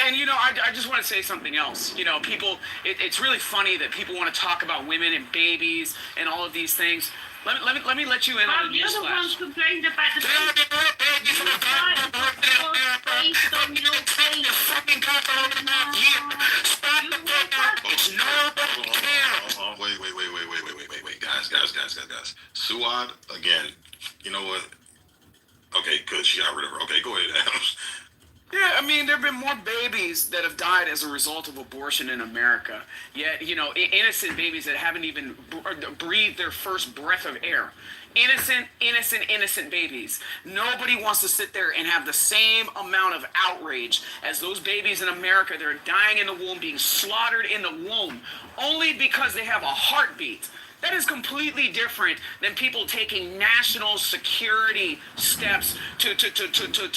And I just want to say something else. People, it's really funny that people want to talk about women and babies and all of these things. Let me let you in on the newsflash. You're the ones complained about the babies based on your face. Wait, guys. Suad, again, you know what? Okay, good. She got rid of her. Okay, go ahead, Adams. Yeah, I mean, there have been more babies that have died as a result of abortion in America. Yet, innocent babies that haven't even breathed their first breath of air. Innocent babies. Nobody wants to sit there and have the same amount of outrage as those babies in America that are dying in the womb, being slaughtered in the womb, only because they have a heartbeat. That is completely different than people taking national security steps to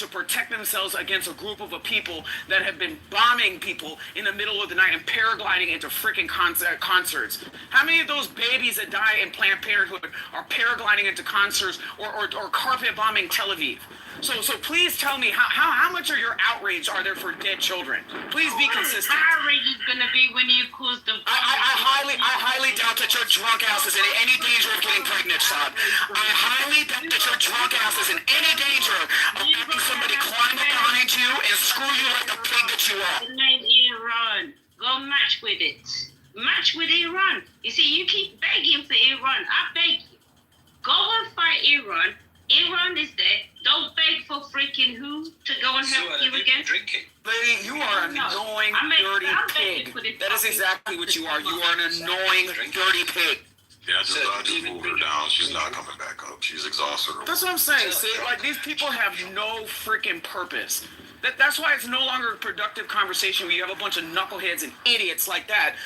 protect themselves against a group of people that have been bombing people in the middle of the night and paragliding into freaking concerts. How many of those babies that die in Planned Parenthood are paragliding into concerts or carpet bombing Tel Aviv? So please tell me how much of your outrage are there for dead children? Please be consistent. Outrage is gonna be when you cause the. I highly doubt that your drunk ass is in any danger of getting pregnant, Saad. I highly doubt that your drunk ass is in any danger of having somebody climb up behind you and screw you like the pig that you are. The name Iran. Go match with it. Match with Iran. You see, you keep begging for Iran. I beg you. Go and fight Iran. Iran is there. Don't beg for freaking who to go and help you again. Lady, you are an annoying, dirty pig. That is exactly what you are. You are an annoying, dirty pig. Yeah, I just moved her down. She's not coming back up. She's exhausted. That's what I'm saying. See, like, these people have no freaking purpose. That's why it's no longer a productive conversation where you have a bunch of knuckleheads and idiots like that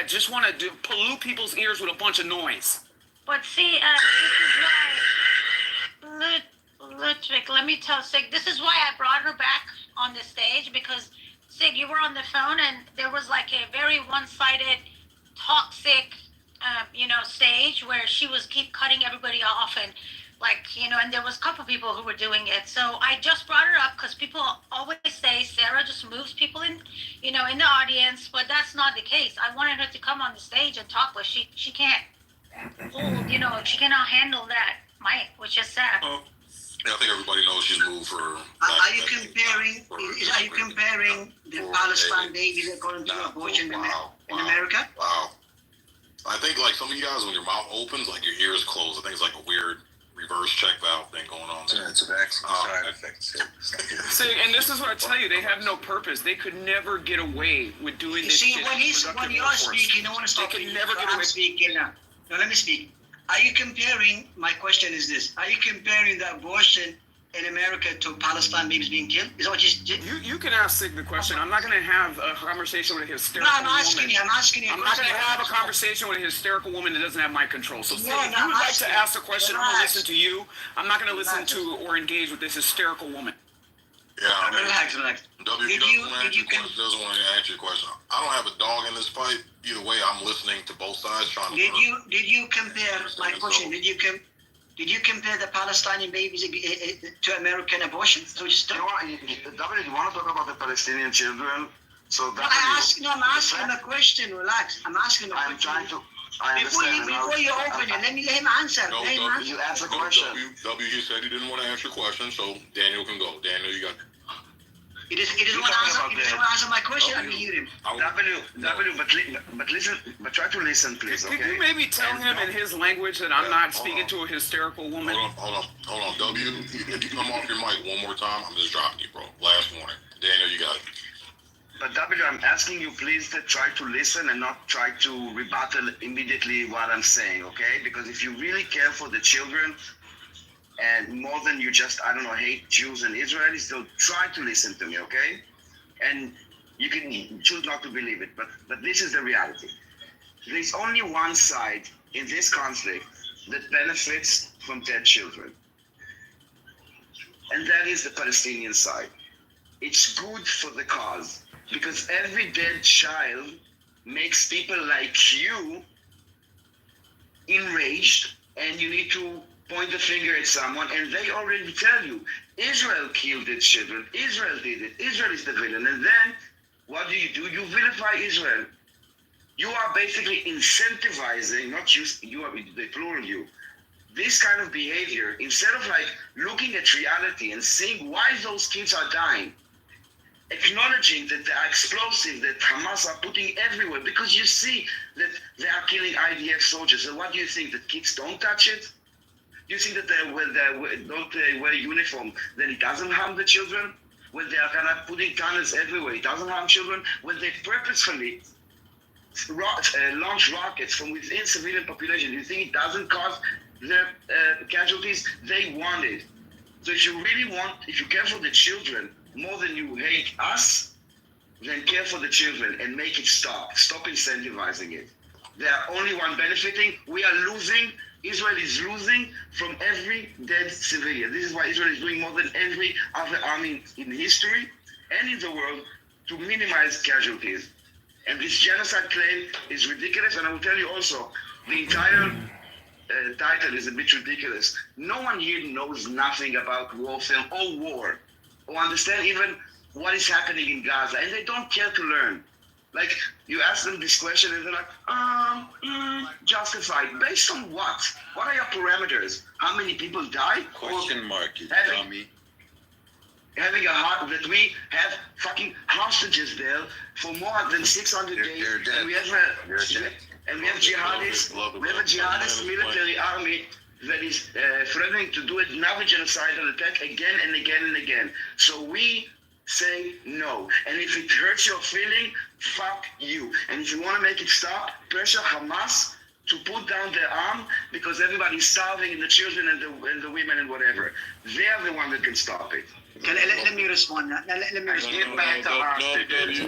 just want to pollute people's ears with a bunch of noise. But see, this is why, Ludwig, let me tell Sig, this is why I brought her back on the stage, because Sig, you were on the phone and there was like a very one-sided, toxic, stage where she was keep cutting everybody off and and there was a couple people who were doing it. So I just brought her up because people always say Sarah just moves people in the audience, but that's not the case. I wanted her to come on the stage and talk, but she can't hold, she cannot handle that mic, which is sad. Yeah, I think everybody knows she's moved for. Are you comparing the Palestine babies according to abortion in America? Wow. I think like some of you guys, when your mouth opens, like your ears close. I think it's like a weird reverse check valve thing going on there. It's an excellent side effect. See, and this is what I tell you, they have no purpose. They could never get away with doing this shit. When you're speaking, I want to stop. They can never get away. Speaking now. Now let me speak. Are you comparing? My question is this: are you comparing the abortion in America to Palestine babies being killed? Is that what you can ask Sig the question. I'm not going to have a conversation with a hysterical woman. I'm asking you. I'm not going to have a conversation with a hysterical woman that doesn't have my control. So, Sig, if you would like to ask a question, I'm going to listen to you. I'm not going to listen to or engage with this hysterical woman. Yeah, I mean, relax. W doesn't want to answer your question. I don't have a dog in this fight. Either way, I'm listening to both sides trying to. Did you compare? My question. Did you compare the Palestinian babies to American abortion? So just you want to talk about the Palestinian children? So I'm asking a question. Relax. I'm asking a question. I'm trying to. Before you open it, let him answer. You answer the question. He said he didn't want to answer your question, so Daniel can go. Daniel, you got. He doesn't want to answer my question. I can hear him. But try to listen, please. Okay? Could you maybe tell him in his language that I'm not speaking to a hysterical woman? Hold on. W, if you come off your mic one more time, I'm just dropping you, bro. Last warning. Daniel, you got it. But W, I'm asking you please to try to listen and not try to rebuttal immediately what I'm saying, okay? Because if you really care for the children, and more than you just, hate Jews and Israelis, so try to listen to me, okay? And you can choose not to believe it, but this is the reality. There's only one side in this conflict that benefits from dead children. And that is the Palestinian side. It's good for the cause, because every dead child makes people like you enraged, and you need to point the finger at someone, and they already tell you, Israel killed its children, Israel did it, Israel is the villain, and then what do? You vilify Israel. You are basically incentivizing, not you are the plural you, this kind of behavior, instead of like looking at reality and seeing why those kids are dying, acknowledging that they are explosive, that Hamas are putting everywhere, because you see that they are killing IDF soldiers. And what do you think, that kids don't touch it? Do you think that they don't wear uniform, then it doesn't harm the children? When they are kind of putting guns everywhere, it doesn't harm children? When they purposefully launch rockets from within civilian population, do you think it doesn't cause the casualties? They want it. So if you care for the children more than you hate us, then care for the children and make it stop. Stop incentivizing it. They are only one benefiting. We are losing. Israel is losing from every dead civilian. This is why Israel is doing more than every other army in history and in the world to minimize casualties. And this genocide claim is ridiculous. And I will tell you also, the entire title is a bit ridiculous. No one here knows nothing about warfare or war, or understand even what is happening in Gaza, and they don't care to learn. Like, you ask them this question and they're like, justified. Based on what? What are your parameters? How many people died? Question mark, you having, dummy. Having a heart that we have fucking hostages there for more than 600 days. They're dead. And we have jihadists. We have a jihadist military army that is threatening to do another genocidal attack again and again and again. So we say no. And if it hurts your feeling, fuck you. And if you want to make it stop, pressure Hamas to put down their arm, because everybody's starving, and the children and the women and whatever. They are the one that can stop it. Let me respond. Now, let me respond. Get back to hostages.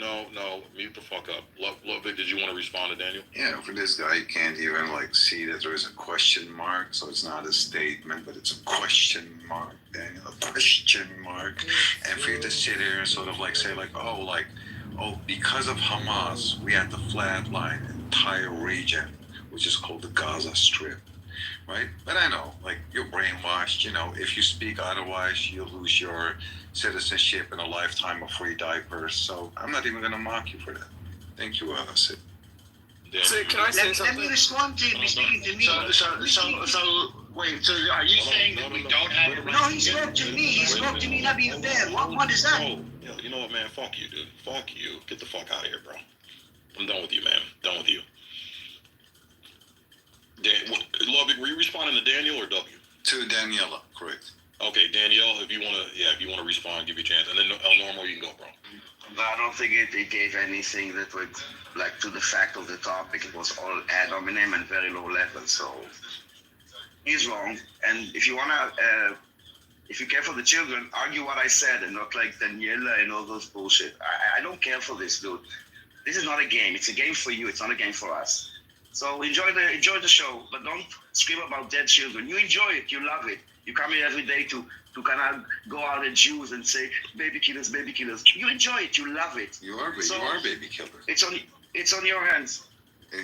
No, mute the fuck up. Ludwig, did you want to respond to Daniel? Yeah, for this guy, you can't even like see that there is a question mark, so it's not a statement, but it's a question mark, Daniel, a question mark. And for you to sit here and sort of like say like, oh, because of Hamas, we had to flatline an entire region, which is called the Gaza Strip. Right? But I know, like, you're brainwashed, you know, if you speak otherwise, you'll lose your citizenship and a lifetime of free diapers. So I'm not even going to mock you for that. Thank you, Sid. So, can I say something? Let me respond to him. He's speaking to me. So, wait, so are you saying that we don't have a right? No, he spoke to me. He spoke to me. Not being fair. What is that? Oh, you know what, man? Fuck you, dude. Fuck you. Get the fuck out of here, bro. I'm done with you, man. Done with you. Ludwig, were you responding to Daniel or W? To Daniela, correct. Okay, Danielle, if you want to respond, give you a chance, and then Normal, you can go, bro. But I don't think it gave anything that would, like, to the fact of the topic. It was all ad hominem and very low level. So he's wrong. And if you wanna, if you care for the children, argue what I said and not like Daniela and all those bullshit. I don't care for this, dude. This is not a game. It's a game for you. It's not a game for us. So enjoy the show, but don't scream about dead children. You enjoy it, you love it. You come here every day to kind of go out at Jews and say baby killers, baby killers. You enjoy it, you love it. You are baby killers. It's on your hands.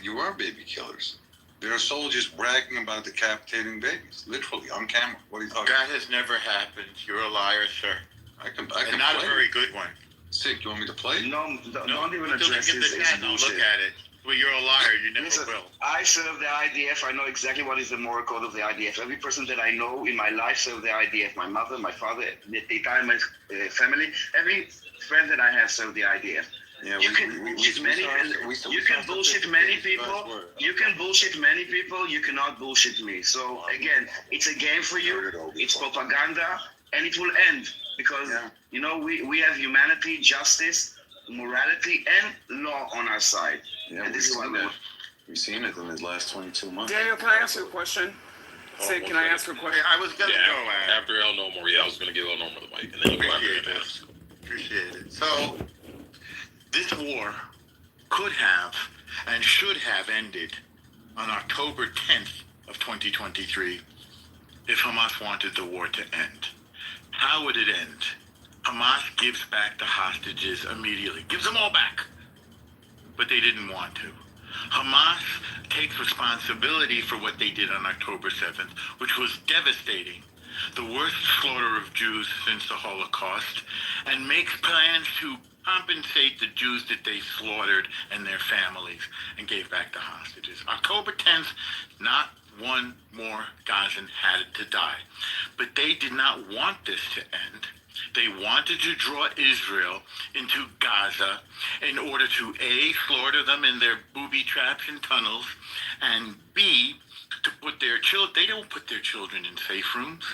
You are baby killers. There are soldiers bragging about decapitating babies, literally on camera. What are you talking That has never happened. You're a liar, sir. I can And not play a very good one. Sick, you want me to play? No, don't even Still address get this. the It's cat, don't bullshit. look at it. Well, you're a liar. You never Listen, will. I serve the IDF. I know exactly what is the moral code of the IDF. Every person that I know in my life served the IDF. My mother, my father, the entire my family, every friend that I have served the IDF. Yeah, You can bullshit many people. You can bullshit many people. You cannot bullshit me. So again, it's a game for you. It's propaganda, and it will end because you know we have humanity, justice, morality, and law on our side. Yeah, and this is what we want. We've seen it in the last 22 months. Daniel, can I ask you a question? Sid, can I ask you a question? I was going to go at After El Normal, I was going to give El Normal the mic, and then you go after him. Appreciate it. So, this war could have and should have ended on October 10th of 2023 if Hamas wanted the war to end. How would it end? Hamas gives back the hostages immediately. Gives them all back. But they didn't want to. Hamas takes responsibility for what they did on October 7th, which was devastating. the worst slaughter of Jews since the Holocaust, and makes plans to compensate the Jews that they slaughtered and their families and gave back the hostages. October 10th, not one more Gazan had to die. But they did not want this to end. They wanted to draw Israel into Gaza in order to A, slaughter them in their booby traps and tunnels, and B, to put their children, they don't put their children in safe rooms.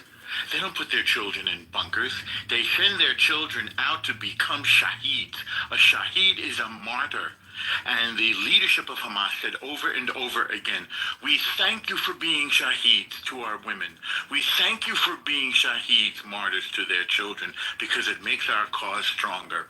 They don't put their children in bunkers. They send their children out to become shaheeds. A shaheed is a martyr. And the leadership of Hamas said over and over again, we thank you for being shaheeds to our women. We thank you for being shaheeds, martyrs to their children, because it makes our cause stronger.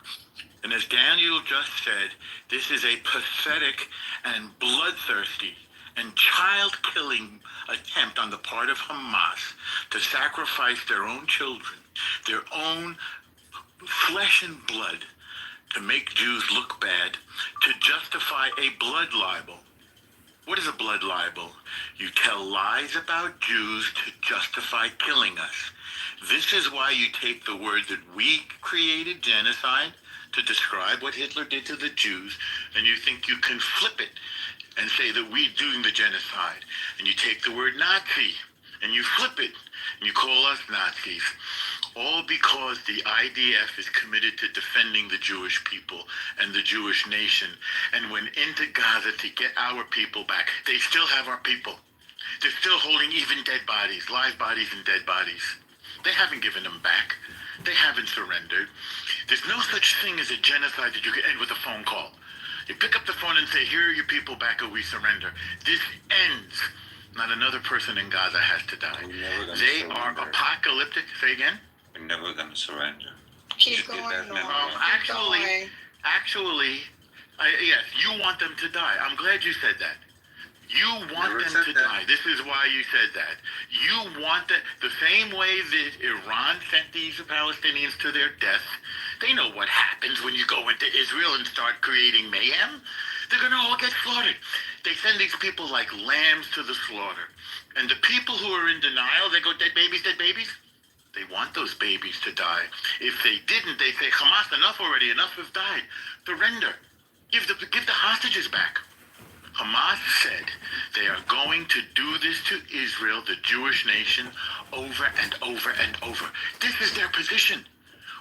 And as Daniel just said, this is a pathetic and bloodthirsty and child-killing attempt on the part of Hamas to sacrifice their own children, their own flesh and blood, to make Jews look bad, to justify a blood libel. What is a blood libel? You tell lies about Jews to justify killing us. This is why you take the word that we created, genocide, to describe what Hitler did to the Jews, and you think you can flip it and say that we're doing the genocide. And you take the word Nazi and you flip it and you call us Nazis. All because the IDF is committed to defending the Jewish people and the Jewish nation, and went into Gaza to get our people back. They still have our people. They're still holding even dead bodies, live bodies and dead bodies. They haven't given them back. They haven't surrendered. There's no such thing as a genocide that you can end with a phone call. You pick up the phone and say, here are your people back, or we surrender. This ends. Not another person in Gaza has to die. They are apocalyptic. Say again? We're never going to surrender. Keep going, Norm. Actually, yes, you want them to die. I'm glad you said that. You want them to die. This is why you said that. You want that the same way that Iran sent these Palestinians to their death. They know what happens when you go into Israel and start creating mayhem. They're going to all get slaughtered. They send these people like lambs to the slaughter. And the people who are in denial, they go, dead babies, dead babies. They want those babies to die. If they didn't, they say, Hamas, enough already, enough have died. Surrender. Give the hostages back. Hamas said they are going to do this to Israel, the Jewish nation, over and over and over. This is their position.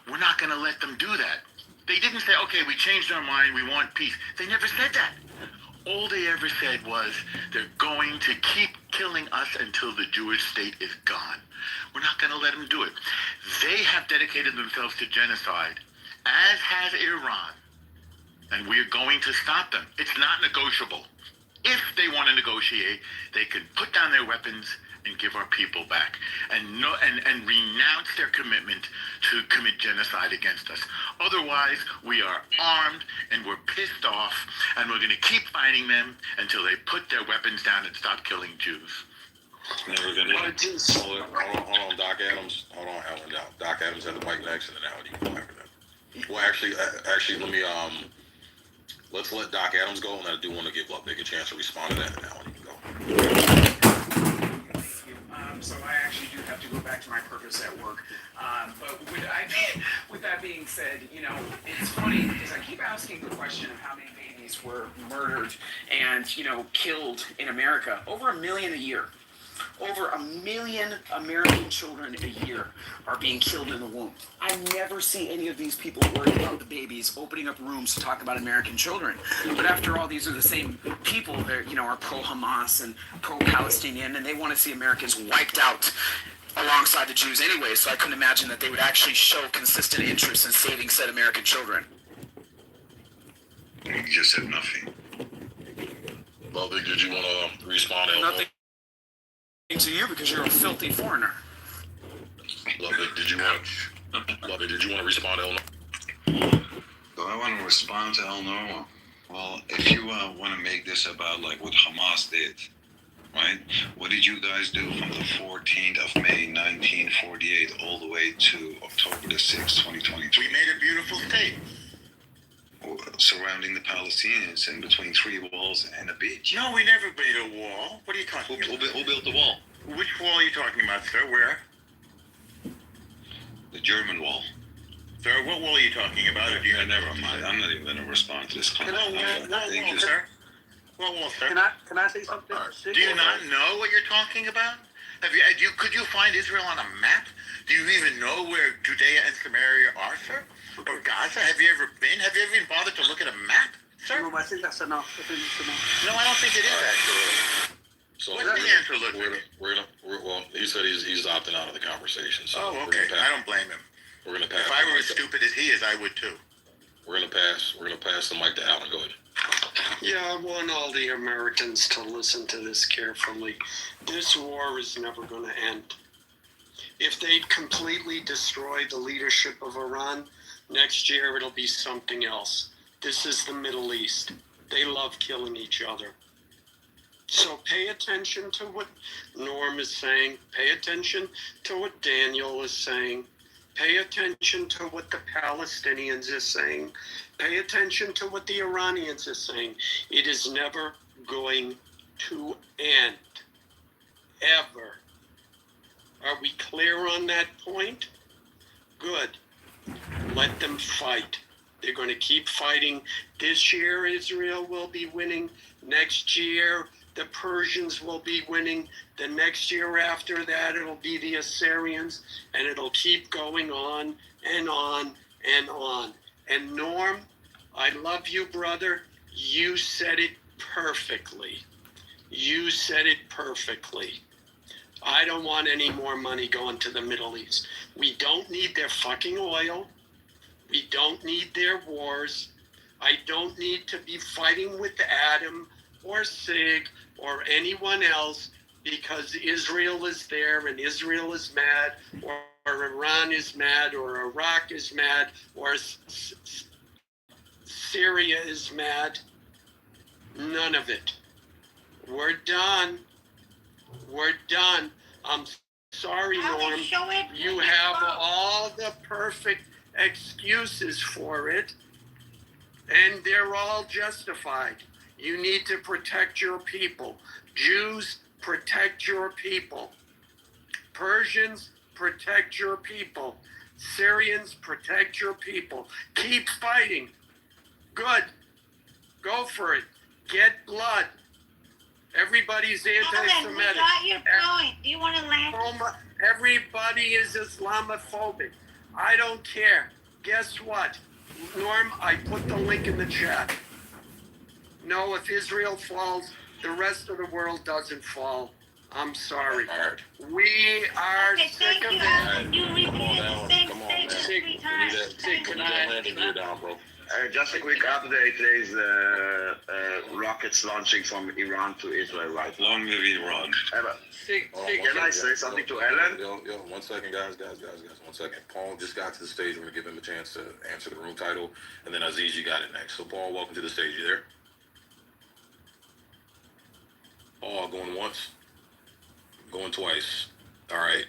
We're not going to let them do that. They didn't say, okay, we changed our mind, we want peace. They never said that. All they ever said was they're going to keep killing us until the Jewish state is gone. We're not going to let them do it. They have dedicated themselves to genocide, as has Iran. And we're going to stop them. It's not negotiable. If they want to negotiate, they can put down their weapons and give our people back, and renounce their commitment to commit genocide against us. Otherwise, we are armed and we're pissed off, and we're going to keep fighting them until they put their weapons down and stop killing Jews. Never gonna. Hold on, Doc Adams. Hold on, Alan. Doc Adams had the mic next, and then Alan, you go after that. Well, actually, let me let's let Doc Adams go, and I do want to give Nick a chance to respond to that. And Alan, you can go. So I actually do have to go back to my purpose at work. But with that being said, it's funny because I keep asking the question of how many babies were murdered and, killed in America. Over 1 million a year. Over 1 million American children a year are being killed in the womb. I never see any of these people worried about the babies, opening up rooms to talk about American children. But after all, these are the same people that, are pro-Hamas and pro-Palestinian, and they want to see Americans wiped out alongside the Jews anyway, so I couldn't imagine that they would actually show consistent interest in saving said American children. You just said nothing. Ludwig, did you want to respond to Nothing to you because you're a filthy foreigner. Ludwig, did you want to respond to Do I want to respond to El Normo? Well, if you want to make this about like what Hamas did, right? What did you guys do from the 14th of May, 1948, all the way to October the 6th, 2022? We made a beautiful state. Surrounding the Palestinians in between 3 walls and a beach. No, we never made a wall. What are you talking about? Who built the wall? Which wall are you talking about, sir? Where? The German wall. Sir, what wall are you talking about? Or do you Never mind. I'm not even going to respond to this comment. What wall, sir? What wall, sir? Can I say something? Do you not know what you're talking about? Could you find Israel on a map? Do you even know where Judea and Samaria are, sir? Or Gaza? Have you ever been? Have you ever even bothered to look at a map, sir? No, I think that's enough. I think it's enough. No, I don't think it is actually. So What's the answer, Ludwig? well, he said he's opting out of the conversation. So Oh, okay. I don't blame him. We're gonna pass. If I were as stupid as he is, I would too. We're gonna pass the mic to Alan. Go ahead. Yeah, I want all the Americans to listen to this carefully. This war is never going to end. If they completely destroy the leadership of Iran, next year it'll be something else. This is the Middle East. They love killing each other. So pay attention to what Norm is saying. Pay attention to what Daniel is saying. Pay attention to what the Palestinians are saying. Pay attention to what the Iranians are saying. It is never going to end. Ever. Are we clear on that point? Good. Let them fight. They're going to keep fighting. This year, Israel will be winning. Next year, the Persians will be winning. The next year after that, it'll be the Assyrians, and it'll keep going on and on and on. And Norm, I love you, brother. You said it perfectly. You said it perfectly. I don't want any more money going to the Middle East. We don't need their fucking oil. We don't need their wars. I don't need to be fighting with Adam or Sig or anyone else because Israel is there and Israel is mad or Iran is mad or Iraq is mad or Syria is mad. None of it. We're done. We're done. I'm sorry, Norm. You have all the perfect excuses for it, and they're all justified. You need to protect your people. Jews, protect your people. Persians, protect your people. Syrians, protect your people. Keep fighting. Good. Go for it. Get blood. Everybody's anti-Semitic. We got your point. Do you want to land? Everybody is Islamophobic. I don't care. Guess what? Norm, I put the link in the chat. No, if Israel falls, the rest of the world doesn't fall. I'm sorry. We are sick of it. You repeated the same statement 3 times. Can I down, bro? Just a quick update. There's rockets launching from Iran to Israel right now. Long live Iran. Can I say something to Ellen? Yo, 1 second, guys. 1 second. Paul just got to the stage. We're going to give him a chance to answer the room title. And then Aziz, you got it next. So, Paul, welcome to the stage. You there? Paul, going once. Going twice. All right.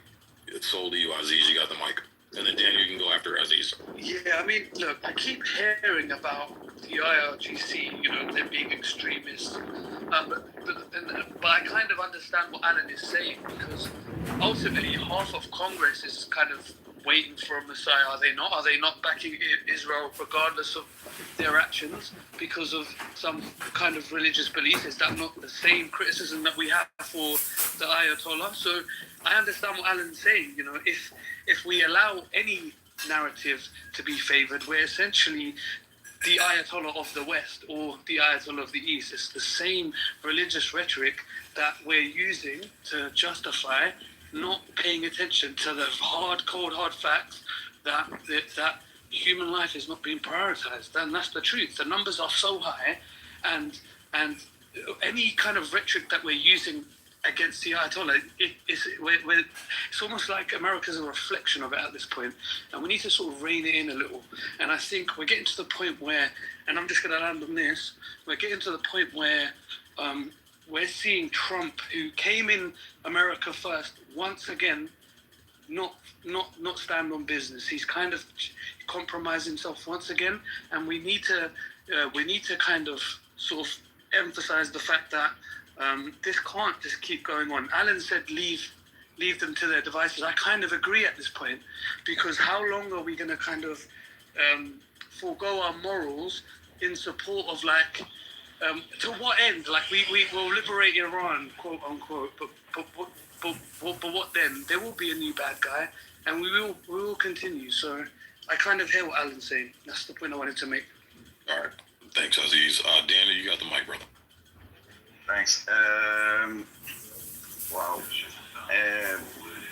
It's sold to you, Aziz. You got the mic. And then Daniel, you can go after Aziz. Yeah, I mean, look, I keep hearing about the IRGC, them being extremists. But I kind of understand what Alan is saying because ultimately half of Congress is kind of waiting for a Messiah. Are they not? Are they not backing Israel regardless of their actions because of some kind of religious belief? Is that not the same criticism that we have for the Ayatollah? So I understand what Alan's saying. If we allow any narrative to be favored, we're essentially the Ayatollah of the West or the Ayatollah of the East. It's the same religious rhetoric that we're using to justify not paying attention to the cold hard facts that human life is not being prioritized. And that's the truth. The numbers are so high, and any kind of rhetoric that we're using against the Ayatollah, it's almost like America's a reflection of it at this point, and we need to sort of rein it in a little. And I think we're getting to the point where, and I'm just going to land on this, we're getting to the point where we're seeing Trump, who came in America first, once again, not stand on business. He's kind of compromised himself once again, and we need to kind of sort of emphasize the fact that this can't just keep going on. Alan said leave leave them to their devices. I kind of agree at this point, because how long are we going to kind of forego our morals in support of to what end? Like we will liberate Iran, quote unquote, but what then? There will be a new bad guy, and we will continue. So I kind of hear what Alan's saying. That's the point I wanted to make. All right. Thanks, Aziz. Daniel, you got the mic, brother. Thanks. Wow.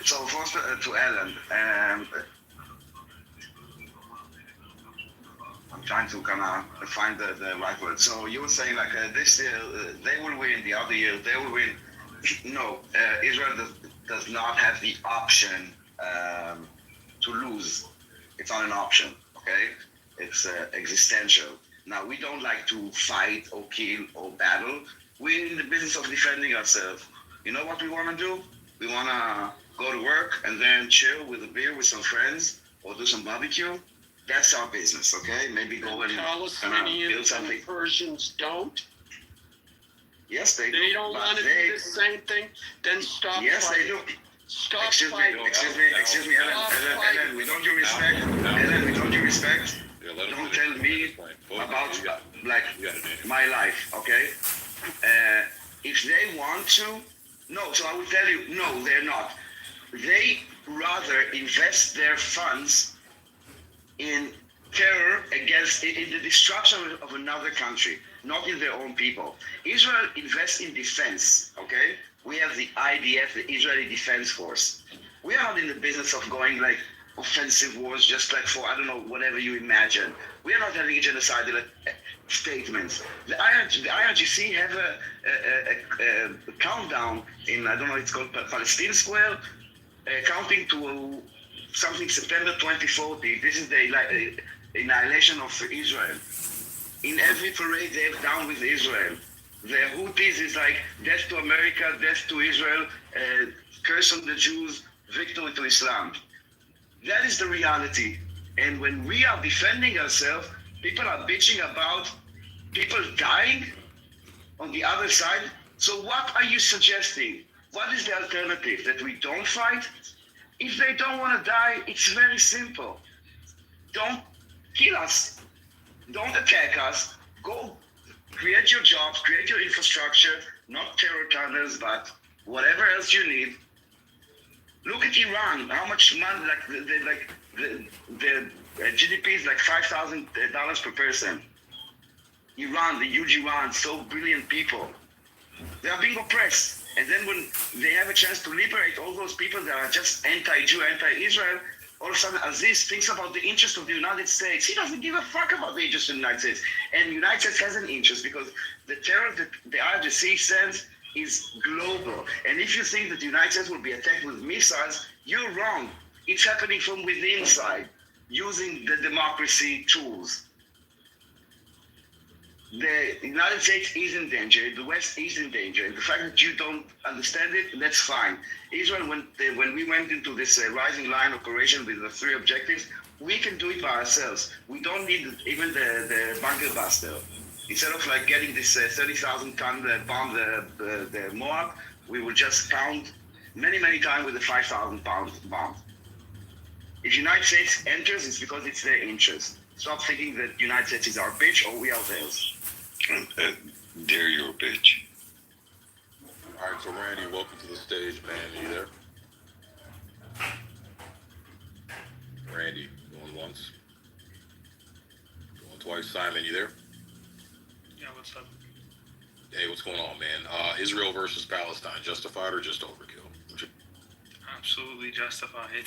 So first to Alan, I'm trying to kind of find the right word. So you were saying like this year they will win, the other year they will win. No, Israel does not have the option to lose. It's not an option, okay? It's existential. Now, we don't like to fight or kill or battle. We're in the business of defending ourselves. You know what we want to do? We want to go to work and then chill with a beer with some friends or do some barbecue. That's our business, okay? Maybe go and Palestinians build something. and Persians don't. Yes, they do. They don't want to do the same thing. Then stop. Yes, fighting. they do. Stop Excuse fighting. me, Ellen, we don't do respect. Ellen, we don't do respect. Don't tell me about like my life, okay? If they want to, no. So I will tell you, no, they're not. They rather invest their funds in terror in the destruction of another country, not in their own people. Israel invests in defense, okay? We have the IDF, the Israeli Defense Force. We are not in the business of going like offensive wars, just like for, I don't know, whatever you imagine. We are not having a genocidal statements. The IRGC have a countdown in, I don't know, it's called Palestine Square, counting to something September 2040. This is the annihilation of Israel. In every parade, they're down with Israel. The Houthis is like death to America, death to Israel, curse on the Jews, victory to Islam. That is the reality. And when we are defending ourselves, people are bitching about people dying on the other side. So what are you suggesting? What is the alternative? That we don't fight? If they don't want to die, it's very simple. Don't kill us. Don't attack us. Go create your jobs, create your infrastructure, not terror tunnels, but whatever else you need. Look at Iran. How much money? The GDP is like $5,000 per person. Iran, the huge Iran, so brilliant people. They are being oppressed. And then when they have a chance to liberate all those people that are just anti-Jew, anti-Israel, all of a sudden Aziz thinks about the interest of the United States. He doesn't give a fuck about the interest of the United States. And the United States has an interest because the terror that the IRGC sends is global. And if you think that the United States will be attacked with missiles, you're wrong. It's happening from within inside, using the democracy tools. The United States is in danger. The West is in danger. And the fact that you don't understand it, that's fine. Israel, when we went into this rising line operation with the 3 objectives, we can do it by ourselves. We don't need even the bunker buster. Instead of like getting this 30,000 ton bomb, the Moab, we will just pound many times with a 5,000 pound bomb. If the United States enters, it's because it's their interest. Stop thinking that the United States is our bitch or we are theirs. Dare you a bitch. All right, so Randy, welcome to the stage, man. You there? Randy, going once. Going twice. Simon, you there? Yeah, what's up? Hey, what's going on, man? Israel versus Palestine, justified or just overkill? Absolutely justified.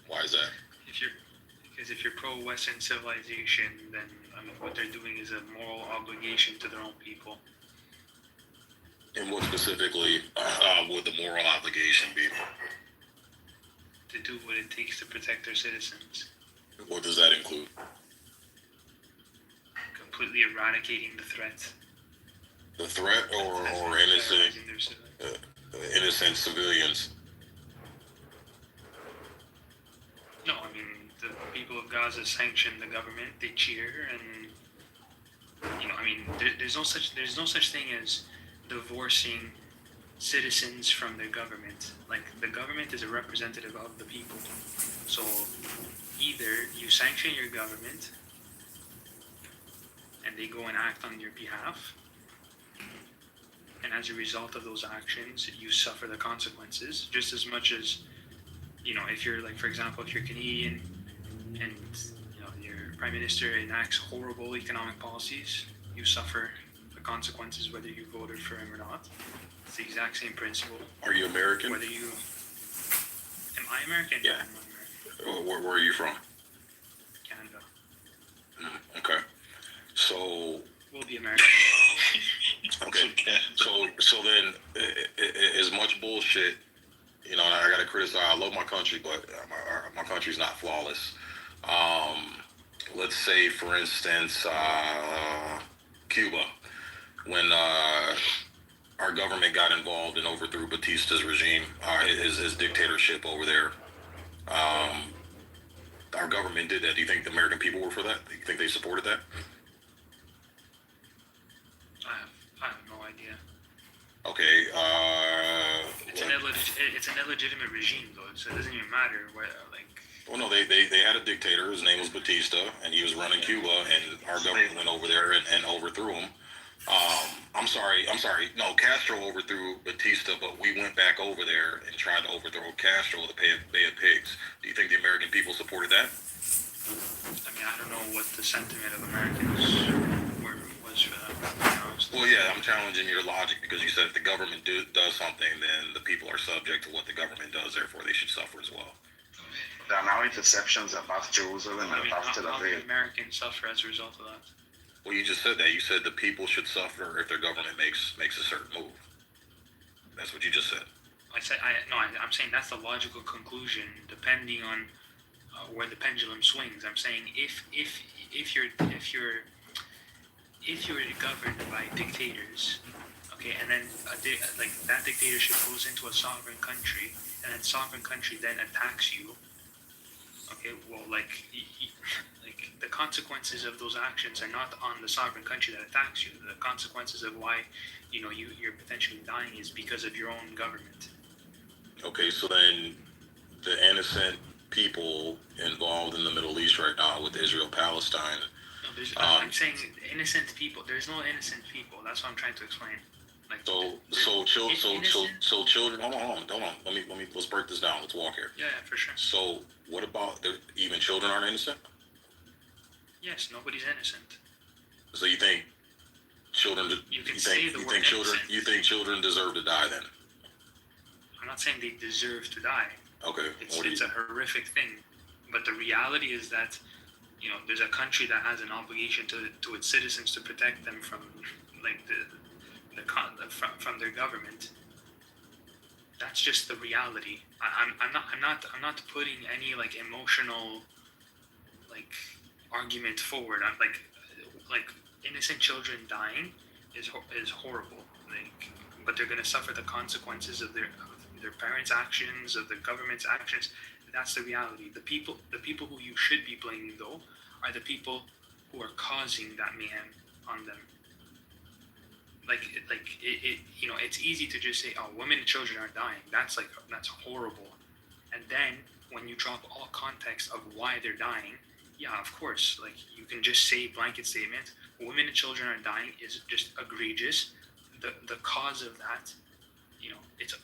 Why is that? Because if you're pro-Western civilization, then what they're doing is a moral obligation to their own people. And what specifically would the moral obligation be? To do what it takes to protect their citizens. What does that include? Completely eradicating the threat. The threat or innocent civilians? No, I mean, the people of Gaza sanction the government, they cheer, and there's no such thing as divorcing citizens from their government. Like, the government is a representative of the people. So either you sanction your government and they go and act on your behalf, and as a result of those actions, you suffer the consequences just as much as, you know, if you're like, for example, if you're Canadian and, you know, your prime minister enacts horrible economic policies, you suffer the consequences whether you voted for him or not. It's the exact same principle. Are you American? Whether you, am I American? Yeah. No, I'm not American. Where are you from? Canada. Okay. So. We'll be American. Okay. So then, as much bullshit. You know, and I gotta criticize. I love my country, but my country's not flawless. Let's say, for instance, Cuba, when our government got involved and overthrew Batista's regime, his dictatorship over there. Our government did that. Do you think the American people were for that? Do you think they supported that? I have no idea. Okay. It's an illegitimate regime, though, so it doesn't even matter where, like. Well, no, they had a dictator. His name was Batista, and he was running Cuba, and our government went over there and overthrew him. I'm sorry. No, Castro overthrew Batista, but we went back over there and tried to overthrow Castro with the Bay of Pigs. Do you think the American people supported that? I mean, I don't know what the sentiment of Americans was for that, to be honest. Well, yeah, I'm challenging your logic because you said if the government does something, then the people are subject to what the government does. Therefore, they should suffer as well. There are now interceptions above Jerusalem and above Tel How do Aviv. Americans suffer as a result of that? Well, you just said that. You said the people should suffer if their government makes a certain move. That's what you just said. I'm saying that's the logical conclusion, depending on where the pendulum swings. I'm saying if you're governed by dictators, okay, and then like that dictatorship goes into a sovereign country, and that sovereign country then attacks you. Okay, well, like the consequences of those actions are not on the sovereign country that attacks you. The consequences of why, you're potentially dying is because of your own government. Okay, so then the innocent people involved in the Middle East right now with Israel-Palestine. No, I'm saying innocent people. There's no innocent people. That's what I'm trying to explain. Like, so children. Hold on. Let's break this down. Let's walk here. Yeah, for sure. So what about even children aren't innocent? Yes, nobody's innocent. So you think children? You think children deserve to die then? I'm not saying they deserve to die. Okay. It's a horrific thing, but the reality is that there's a country that has an obligation to its citizens to protect them from like from their government. That's just the reality. I'm not putting any like emotional like argument forward. I'm like innocent children dying is horrible. Like, but they're gonna suffer the consequences of their parents' actions, of the government's actions. That's the reality. The people who you should be blaming though are the people who are causing that mayhem on them. It's easy to just say, oh, women and children are dying. That's horrible. And then when you drop all context of why they're dying, yeah, of course, like you can just say blanket statement, women and children are dying is just egregious. The cause of that,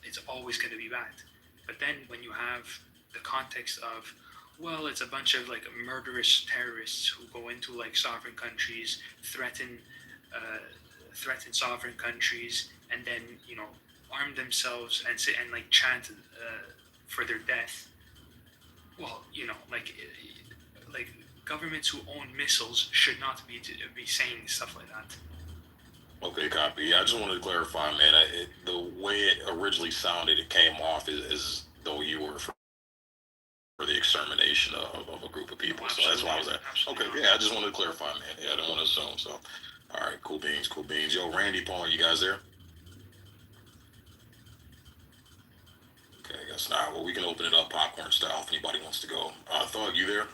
it's always going to be bad. But then when you have the context of, well, it's a bunch of like murderous terrorists who go into like sovereign countries, threaten sovereign countries, and then arm themselves and say and like chant for their death. Well, like governments who own missiles should not be saying stuff like that. Okay, copy. Yeah, I just wanted to clarify, man. The way it originally sounded, it came off as though you were for the extermination of a group of people. No, so that's why I was at. Okay, yeah, I just wanted to clarify, man. Yeah, I don't want to assume. So, all right, cool beans. Yo, Randy, Paul, are you guys there? Okay, I guess not. Well, we can open it up popcorn style if anybody wants to go. Thug, you there?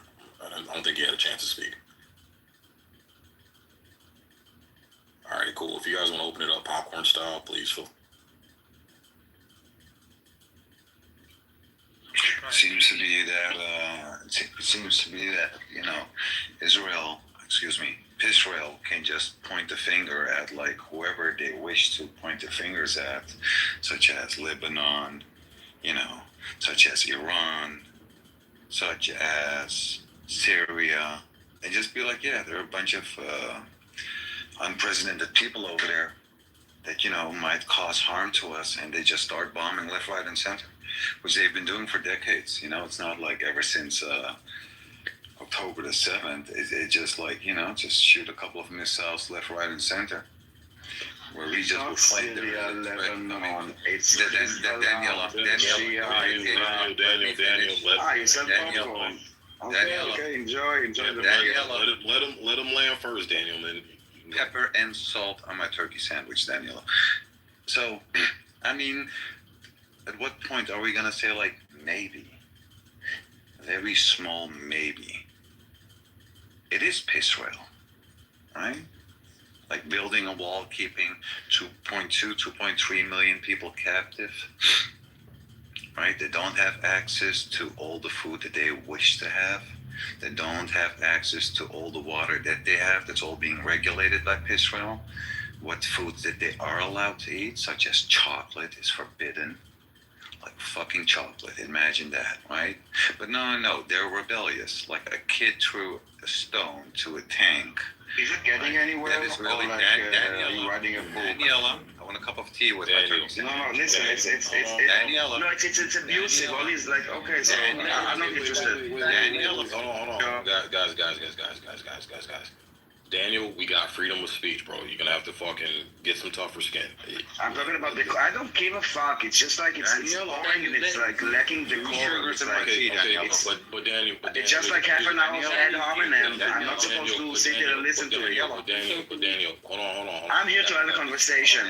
I don't think you had a chance to speak. All right, cool. If you guys want to open it up popcorn style, please feel. seems to be that Israel can just point the finger at like whoever they wish to point the fingers at, such as Lebanon, such as Iran, such as Syria, and just be like, yeah, there are a bunch of unprecedented people over there that might cause harm to us, and they just start bombing left, right, and center, which they've been doing for decades. It's not like ever since October the 7th. It just like just shoot a couple of missiles left, right, and center, where we just will fight Syria, Lebanon, it's Daniel, Okay, enjoy the let him land first, Daniel, man. pepper and salt on my turkey sandwich, Daniela. So, I mean, at what point are we gonna say like maybe? A very small maybe. It is Israel, right? Like building a wall, keeping 2.3 million people captive, right? They don't have access to all the food that they wish to have. They don't have access to all the water that they have. That's all being regulated by Israel. What foods that they are allowed to eat, such as chocolate, is forbidden. Like fucking chocolate, imagine that, right? But no, they're rebellious. Like a kid threw a stone to a tank. Is it getting anywhere? That is really are you writing a book? Daniela, I want a cup of tea with my turkey sandwich. No, listen, Daniela. No, it's abusive. All is like, okay, so I'm not interested. Daniela. Hold on. Guys. Daniel, we got freedom of speech, bro. You're gonna have to fucking get some tougher skin. I'm talking about I don't give a fuck. It's just like it's boring and it's like lacking the core. It's like But Daniel, it's just like half an hour of ad hominem. I'm not supposed to sit here and listen to it. But Daniel, hold on. I'm here to have a conversation.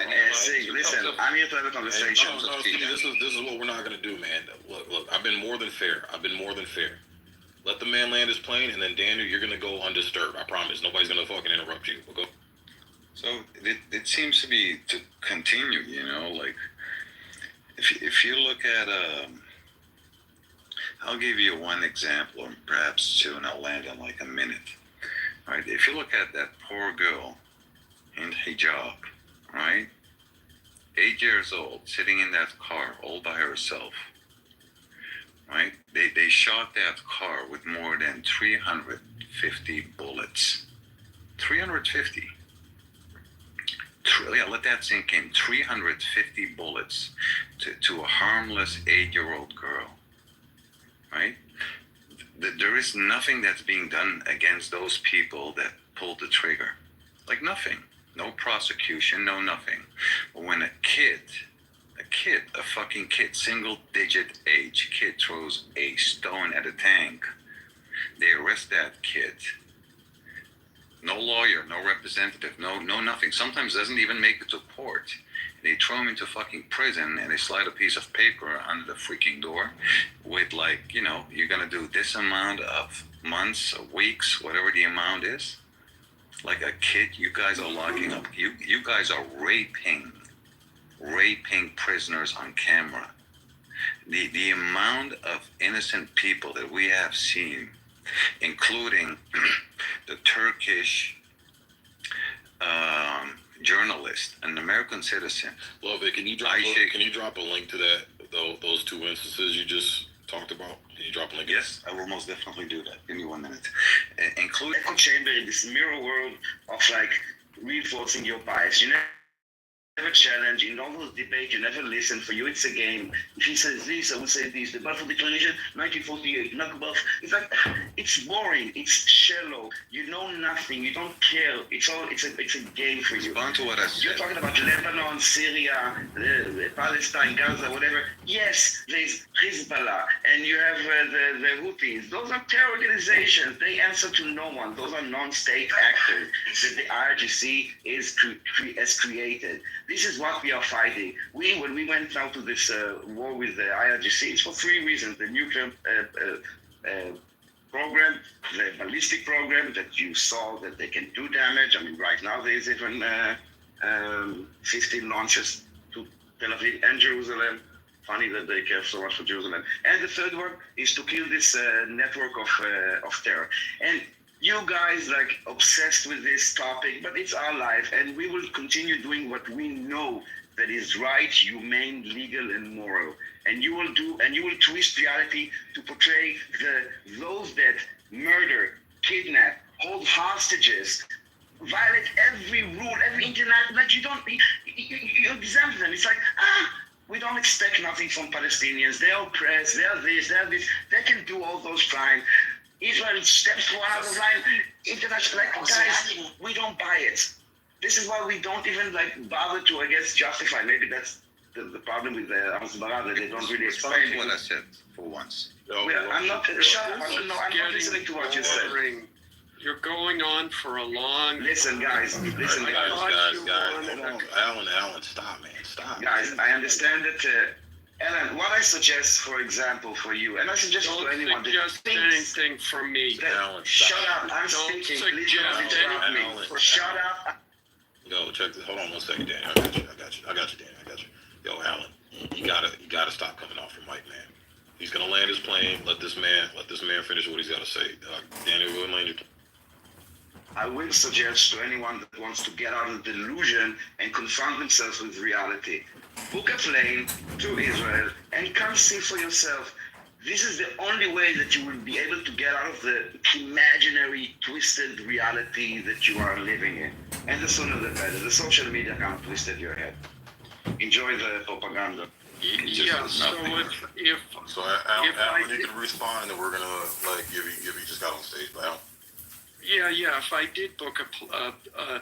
Listen, I'm here to have a conversation. No, see, this is what we're not gonna do, man. Look, I've been more than fair. Let the man land his plane, and then Daniel, you're gonna go undisturbed. I promise. Nobody's gonna fucking interrupt you. We'll go. So it seems to be to continue, like if you look at I'll give you one example, or perhaps two, and I'll land in like a minute. All right, if you look at that poor girl in hijab, right, 8 years old, sitting in that car all by herself. Right? They shot that car with more than 350 bullets. 350. Let that sink in. 350 bullets to a harmless 8-year-old girl. Right? There is nothing that's being done against those people that pulled the trigger. Like nothing. No prosecution, no nothing. But when a fucking kid, single-digit age kid throws a stone at a tank, they arrest that kid. No lawyer, no representative, no nothing. Sometimes doesn't even make it to court. They throw him into fucking prison and they slide a piece of paper under the freaking door with like, you're gonna do this amount of months or weeks, whatever the amount is. Like a kid, you guys are locking up. You guys are raping prisoners on camera. The amount of innocent people that we have seen, including the Turkish journalist, an American citizen. Love it. Can you drop a link to those two instances you just talked about? Can you drop a link? Yes, I will most definitely do that. Give me 1 minute. Including Echo chamber in this mirror world of like reinforcing your bias. You never challenge. In all those debates, you never listen. For you, it's a game. If he says this, I will say this. The Balfour Declaration, 1948, Nakba. It's like, it's boring. It's shallow. You know nothing. You don't care. It's a game for you. Respond to what I said. You're talking about Lebanon, Syria, Palestine, Gaza, whatever. Yes, there's Hezbollah, and you have the Houthis. Those are terror organizations. They answer to no one. Those are non-state actors that the IRGC has created. This is what we are fighting. When we went now to this war with the IRGC, it's for 3 reasons. The nuclear program, the ballistic program that you saw that they can do damage. I mean, right now there's even 15 launches to Tel Aviv and Jerusalem. Funny that they care so much for Jerusalem. And the third one is to kill this network of terror. And you guys like obsessed with this topic, but it's our life, and we will continue doing what we know that is right, humane, legal, and moral. And you will twist reality to portray those that murder, kidnap, hold hostages, violate every rule, every international, like you exempt them. It's like, we don't expect nothing from Palestinians. They're oppressed, they're this, they can do all those crimes. Israel steps one out of line. International, like, guys, we don't buy it. This is why we don't even like bother to, I guess, justify. Maybe that's the problem with the Hasbara, that they don't really explain what I said for once. I'm not. Shut up. I'm not listening to what you said. You're going on for a long. Listen, guys. Listen, guys. Alan, stop, man, stop. Guys, I understand that. Ellen, what I suggest, for example, for you, and I suggest Don't to anyone that suggest thinks anything from me. Alan, shut stop. up, I'm Don't speaking. Please suggest don't interrupt me. anything. Shut up. Yo, check this. Hold on 1 second, Danny. I got you, Danny. Yo, Alan, you gotta stop coming off your mic, man. He's gonna land his plane. Let this man finish what he's gotta say. Danny, we'll land your. I will suggest to anyone that wants to get out of the delusion and confront themselves with reality, book a plane to Israel and come see for yourself. This is the only way that you will be able to get out of the imaginary, twisted reality that you are living in. And the sooner the better. The social media kind of twisted your head. Enjoy the propaganda. Yeah, so if So Alan, you can respond, and we're gonna like give you just got on stage, but Alan. Yeah. If I did book a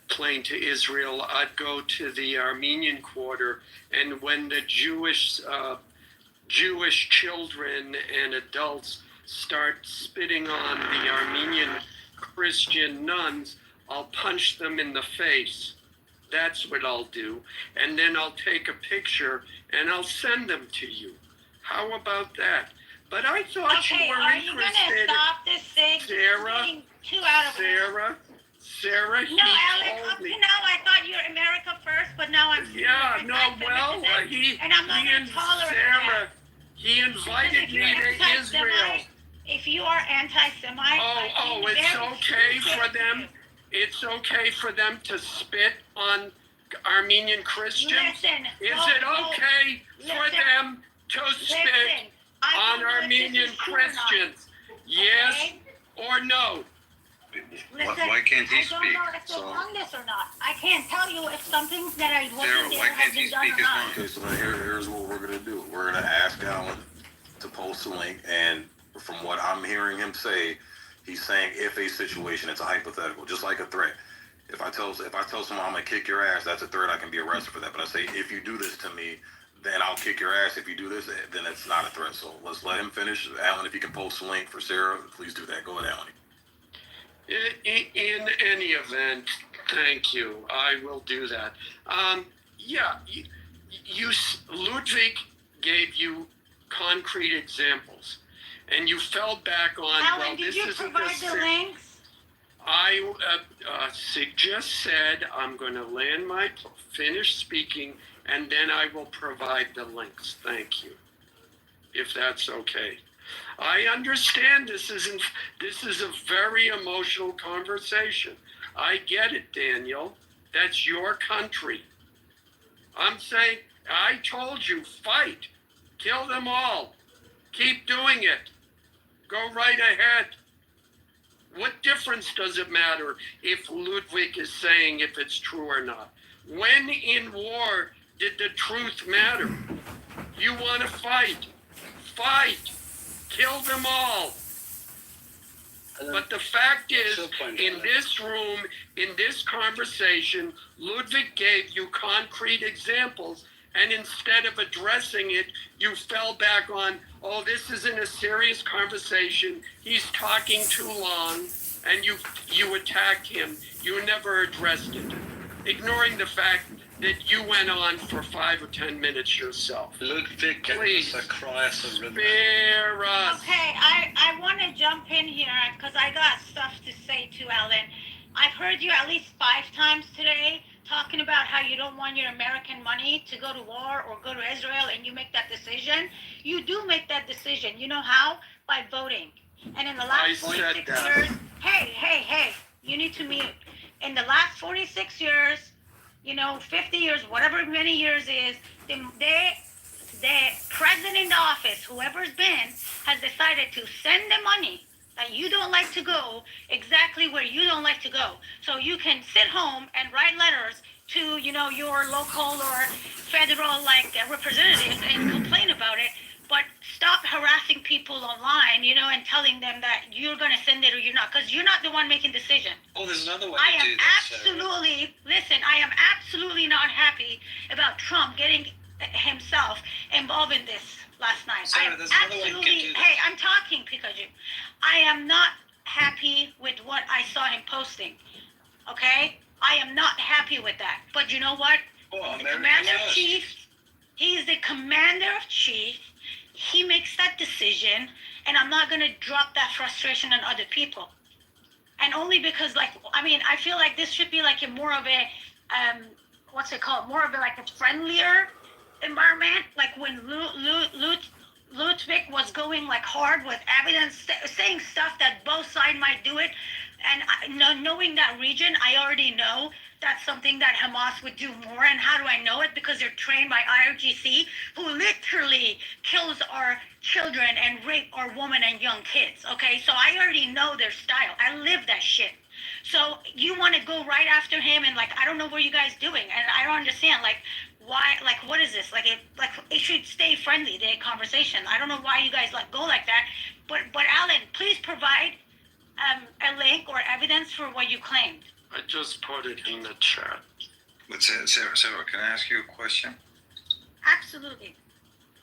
plane to Israel, I'd go to the Armenian quarter, and when the Jewish children and adults start spitting on the Armenian Christian nuns, I'll punch them in the face. That's what I'll do. And then I'll take a picture and I'll send them to you. How about that? But I thought Okay, you were are you interested. gonna stop this thing? Sarah, Getting too out of hand. Sarah, he No, Alex, told up me. to now I thought you were America first, but now I'm Yeah, America no, well, anti-Semitism, and I'm not he gonna and tolerate Sarah, that. he invited If you're me to anti-Semite, Israel. If you are anti-Semite, It's okay for them. It's okay for them to spit on Armenian Christians. Listen, Is it okay for them to spit on Armenian Christians? Yes or no? Why can't he I speak? don't know if they're on this or not. I can't tell you if something that I wasn't Sarah, there why has can't he been done speak or his not. mind? Okay, so then here's what we're gonna do. We're gonna ask Alan to post a link, and from what I'm hearing him say, he's saying if a situation, it's a hypothetical, just like a threat. If I tell someone I'm gonna kick your ass, that's a threat. I can be arrested for that. But I say if you do this to me, then I'll kick your ass. If you do this, then it's not a threat. So let's let him finish. Alan, if you can post a link for Sarah, please do that. Go ahead, Alan. In any event, thank you. I will do that. Ludwig gave you concrete examples, and you fell back on. Alan, did you provide the links? I just said I'm going to finish speaking, and then I will provide the links. Thank you, if that's okay. I understand this is a very emotional conversation. I get it, Daniel. That's your country. I'm saying, I told you, fight. Kill them all. Keep doing it. Go right ahead. What difference does it matter if Ludwig is saying if it's true or not? When in war did the truth matter? You want to fight. Fight. Kill them all. But the fact is, in this room, in this conversation, Ludwig gave you concrete examples, and instead of addressing it, you fell back on, oh, this isn't a serious conversation, he's talking too long, and you attacked him. You never addressed it, ignoring the fact that you went on for 5 or 10 minutes yourself. Ludwig, please, spare us. Okay, I want to jump in here because I got stuff to say to Ellen. I've heard you at least 5 times today talking about how you don't want your American money to go to war or go to Israel, and you make that decision, you do make that decision. You know how? By voting. And in the last 46 years, hey, you need to mute. In the last 46 years, 50 years, whatever many years is, the president in the office, whoever's been, has decided to send the money that you don't like to go exactly where you don't like to go. So you can sit home and write letters to, your local or federal representatives and complain about it. But stop harassing people online, and telling them that you're going to send it or you're not, because you're not the one making decision. Oh, there's another way I to am do that. absolutely not happy about Trump getting himself involved in this last night. Sarah, there's another way you can do that. Hey, I'm talking, Pikachu. I am not happy with what I saw him posting. Okay? I am not happy with that. But you know what? Oh, The commander of chiefs, he's the commander of chiefs. He makes that decision, and I'm not going to drop that frustration on other people. And only because, I feel like this should be like a more of a, what's it called? More of a friendlier environment. Like when Ludwig was going hard with evidence, saying stuff that both sides might do it. And knowing that region, I already know that's something that Hamas would do more. And how do I know it? Because they're trained by IRGC, who literally kills our children and rape our women and young kids. Okay, so I already know their style. I live that shit. So you want to go right after him, and I don't know what you guys doing, and I don't understand why, what is this? It should stay friendly, the conversation. I don't know why you guys go like that. But Alan, please provide a link or evidence for what you claimed. I just put it in the chat. But Sarah, can I ask you a question? Absolutely.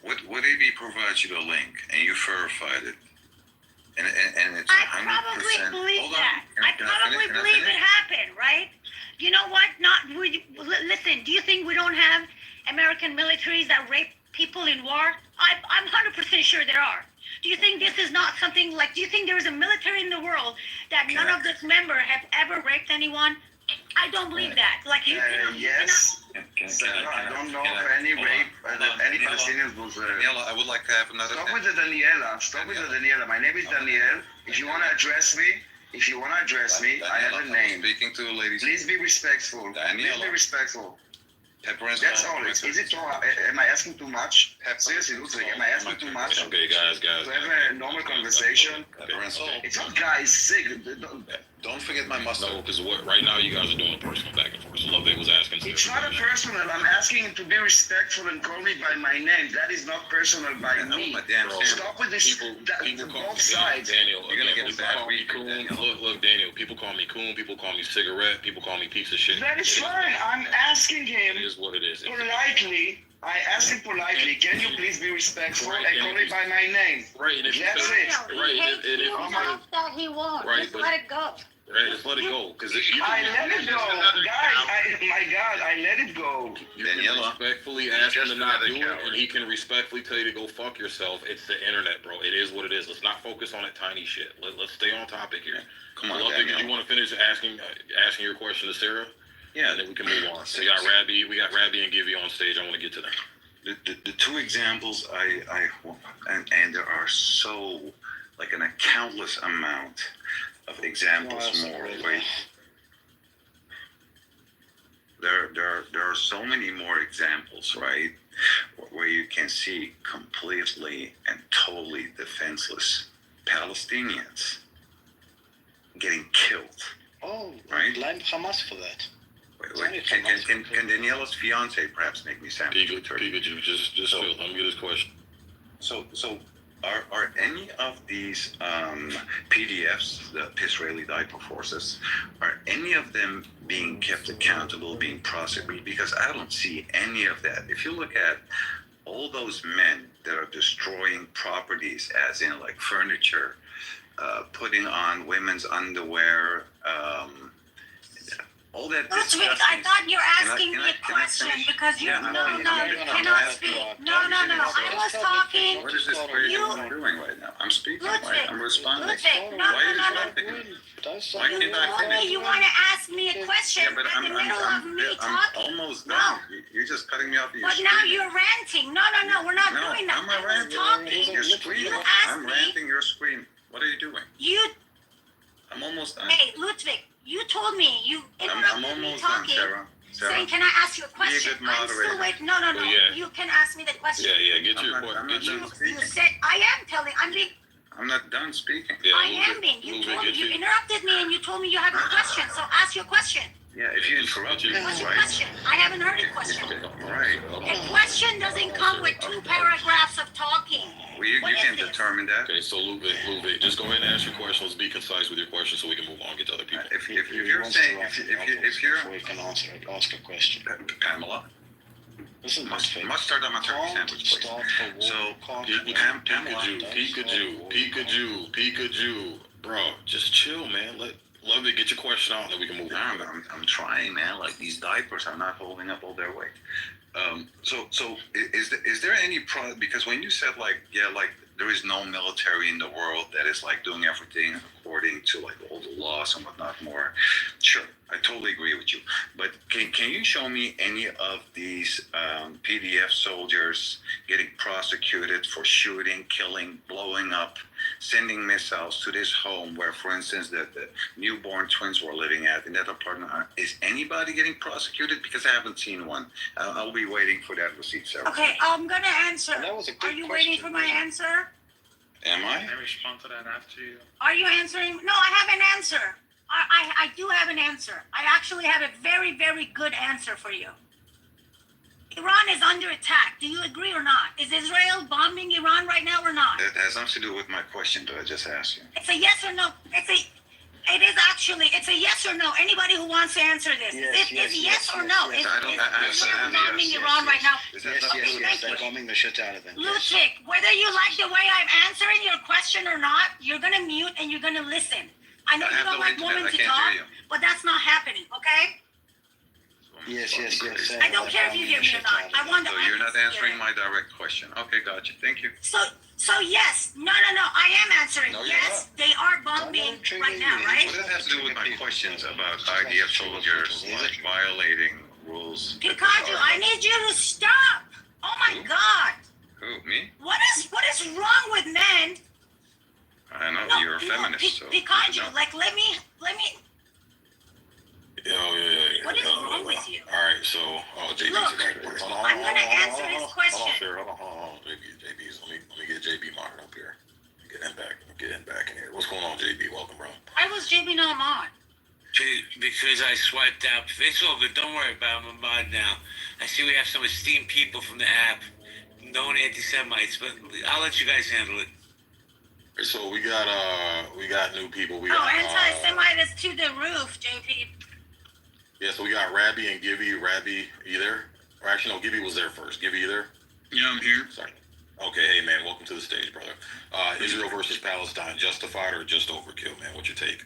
What if he provides you the link and you verified it? And it's 100%. I probably believe Hold on. that. I probably believe it happened, right? You know what? Listen, do you think we don't have American militaries that rape people in war? I'm 100% sure there are. Do you think this is not something do you think there is a military in the world that none of this member have ever raped anyone? I don't believe that. Yes. Can I don't know of any rape that any Palestinians was. Daniela, I would like to have another. Stop with the Daniela. Stop with the Daniela. My name is Daniel. If you want to address me, I have a name. Speaking to ladies. Please be respectful. Daniela. Please be respectful. Pepper and That's salt. all. Is it too? Am I asking too much? Seriously, Ludwig, am I asking too much? Okay, guys. To have a normal conversation. Pepper and salt. It's not guys sick. Don't forget my muscle. No, because right now you guys are doing a personal back and forth. So Lovey was asking. It's not a personal. I'm asking him to be respectful and call me by my name. That is not personal by me. Stop with this. Both sides. Daniel, You're gonna get people bad call me week, coon. Daniel. Look, Daniel. People call me coon. People call me cigarette. People call me piece of shit. That is fine. I'm asking him It is what it is. politely. I asked him politely. Can you please be respectful Right, and call me by my name? Right, and if That's you it. right, He hates and if you you enough that he won't. Right, Just but- let it go. right, just let it go. Because I let it go, guys. My God, I let it go. you can Daniela. respectfully ask him to not do it, coward. and he can respectfully tell you to go fuck yourself. It's the internet, bro. It is what it is. Let's not focus on that tiny shit. Let's stay on topic here. Come on, Lovey, did Daniel. you want to finish asking your question to Sarah? Yeah, And then we can move on. We got Rabbi and Givy on stage. I want to get to them. the two examples and there are so a countless amount of examples more, right? There are so many more examples, right, where you can see completely and totally defenseless Palestinians getting killed. Oh, Right. blame Hamas for that. Wait, can Daniela's fiance perhaps make me sound too turkey? Pikachu, just chill. Let me get his question. So are any of these PDFs, the Israeli Diaper Forces, are any of them being kept accountable, being prosecuted? Because I don't see any of that. If you look at all those men that are destroying properties, as in furniture, putting on women's underwear, all that Ludwig, disgusting. I thought you're Can I- asking can me I- a can I question finish? because you, Yeah, no, I'm no, gonna- you I'm cannot gonna- speak. No, no, no, I was talking. What is this crazy woman doing right now? I'm speaking. Ludwig, I'm responding. Ludwig, no, Why no, is no, she no. laughing at me? Why You can't I told me finish? you want to ask me a question Yeah, but in the middle of me I'm talking. almost No. done. You're just cutting me off. You're But now screaming. you're ranting. No, no, no, we're not No, doing that. I'm I not was ranting. talking. You're screaming. You asked I'm me. ranting. You're screaming. What are you doing? You, I'm almost done. hey, Ludwig, you told me you I'm interrupted me almost done, talking. Sarah. Saying, can I ask you a question? good I'm still moderator. waiting. No, no, no. Well, yeah. You can ask me the question. Yeah, get I'm your not- I'm get not your. done You speaking. said I am telling. I'm being. I'm not done speaking. Yeah, I move am it, being. You move it, told me. get You your- interrupted me and you told me you have a question. So ask your question. Yeah, if you interrupt me, What's your right? question? I haven't heard a question. Right. A question doesn't come with 2 paragraphs of talking. Well, you What is can this? determine that. Okay, so Ludwig, just go ahead and ask your questions. Be concise with your questions so we can move on and get to other people. If you're saying if you're Before you can ask a question. Pamela, This is must mustard on my turkey sandwich, please. start the war. So, Pikachu, Pikachu, bro, just chill, man. Let Ludwig get your question out, and then we can move on. I'm trying, man. Like these diapers are not holding up all their weight. So is there any problem? Because when you said like there is no military in the world that is like doing everything according to like all the laws and whatnot more. Sure, I totally agree with you. But can you show me any of these PDF soldiers getting prosecuted for shooting, killing, blowing up, sending missiles to this home where, for instance, the newborn twins were living at in that apartment? Is anybody getting prosecuted? Because I haven't seen one. I'll be waiting for that receipt, Sarah. Okay, I'm gonna answer. And that was a good Are you question, waiting for my wasn't it? answer? Am I? Can I respond to that after you? Are you answering? No, I have an answer. I do have an answer. I actually have a very, very good answer for you. Iran is under attack. Do you agree or not? Is Israel bombing Iran right now or not? That has nothing to do with my question that I just asked you. It's a yes or no. It's a yes or no. Anybody who wants to answer this. Yes, It's yes, yes or yes, no. yes. Is I don't Israel understand. bombing Yes, Iran right now? Is that Yes, not yes, the yes. They're question? bombing the shit out of them. Yes. Ludwig, whether you like the way I'm answering your question or not, you're gonna mute and you're gonna listen. I know I you have don't to like internet. women I to can't talk, hear you. but that's not happening, okay? Yes, yes, yes. I don't care if you hear me or not. I want to. So you're not answering my direct question. Okay, gotcha. Thank you. So yes, no, I am answering. No, you're Yes, they are bombing right now, right? What does that have to do with my questions about IDF soldiers like violating rules? Pikachu, I need you to stop. Oh my God, Who, me? what is wrong with men? I know, No, you're a feminist, so. Pikachu, no. like let me. Yeah. What is wrong with you? All right, so JB's Look, in there. Hold on, I'm gonna answer this Hold question. on, Sarah. Hold on. JB's. Let me get JB modded up here. Get him back in here. What's going on, JB? Welcome, bro. I was JB no mod. Because I swiped out. It's all good. Don't worry about it. I'm a mod now. I see we have some esteemed people from the app. No anti-Semites, but I'll let you guys handle it. So we got new people. We Oh, got anti-Semite is to the roof, JP. yeah. So we got Rabbi and Gibby. Rabbi, you there? Or actually, no. Gibby was there first. Gibby, you there? Yeah, I'm here. Sorry. Okay, hey man, welcome to the stage, brother. Israel versus Palestine, justified or just overkill, man? What's your take?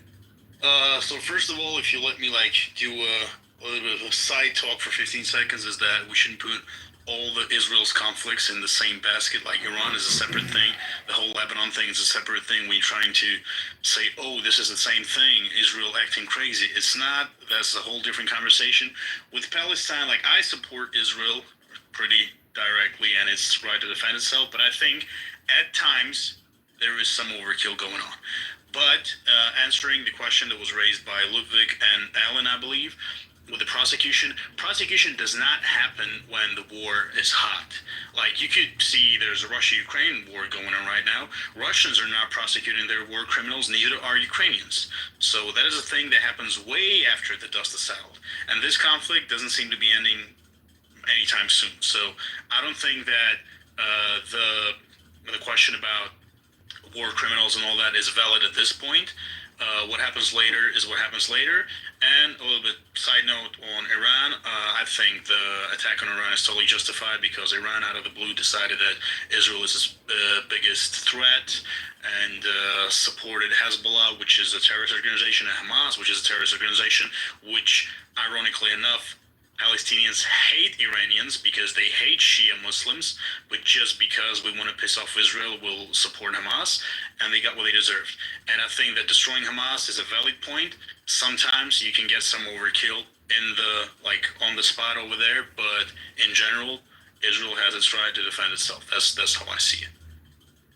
So first of all, if you let me like do a little bit of a side talk for 15 seconds, is that we shouldn't put all the Israel's conflicts in the same basket. Like Iran is a separate thing. The whole Lebanon thing is a separate thing. We're trying to say, oh, this is the same thing. Israel acting crazy. It's not. That's a whole different conversation. With Palestine, like I support Israel pretty directly and its right to defend itself. But I think at times there is some overkill going on. But answering the question that was raised by Ludwig and Alan, I believe, with the prosecution does not happen when the war is hot. Like you could see there's a Russia-Ukraine war going on right now. Russians are not prosecuting their war criminals, neither are Ukrainians. So that is a thing that happens way after the dust is settled. And this conflict doesn't seem to be ending anytime soon. So I don't think that the question about war criminals and all that is valid at this point. what happens later is what happens later. And a little bit side note on Iran, I think the attack on Iran is totally justified because Iran, out of the blue, decided that Israel is its biggest threat and supported Hezbollah, which is a terrorist organization, and Hamas, which is a terrorist organization, which, ironically enough, Palestinians hate Iranians because they hate Shia Muslims, but just because we want to piss off Israel, we'll support Hamas, and they got what they deserved. And I think that destroying Hamas is a valid point. Sometimes you can get some overkill in the, like, on the spot over there, but in general, Israel has its right to defend itself. That's how I see it.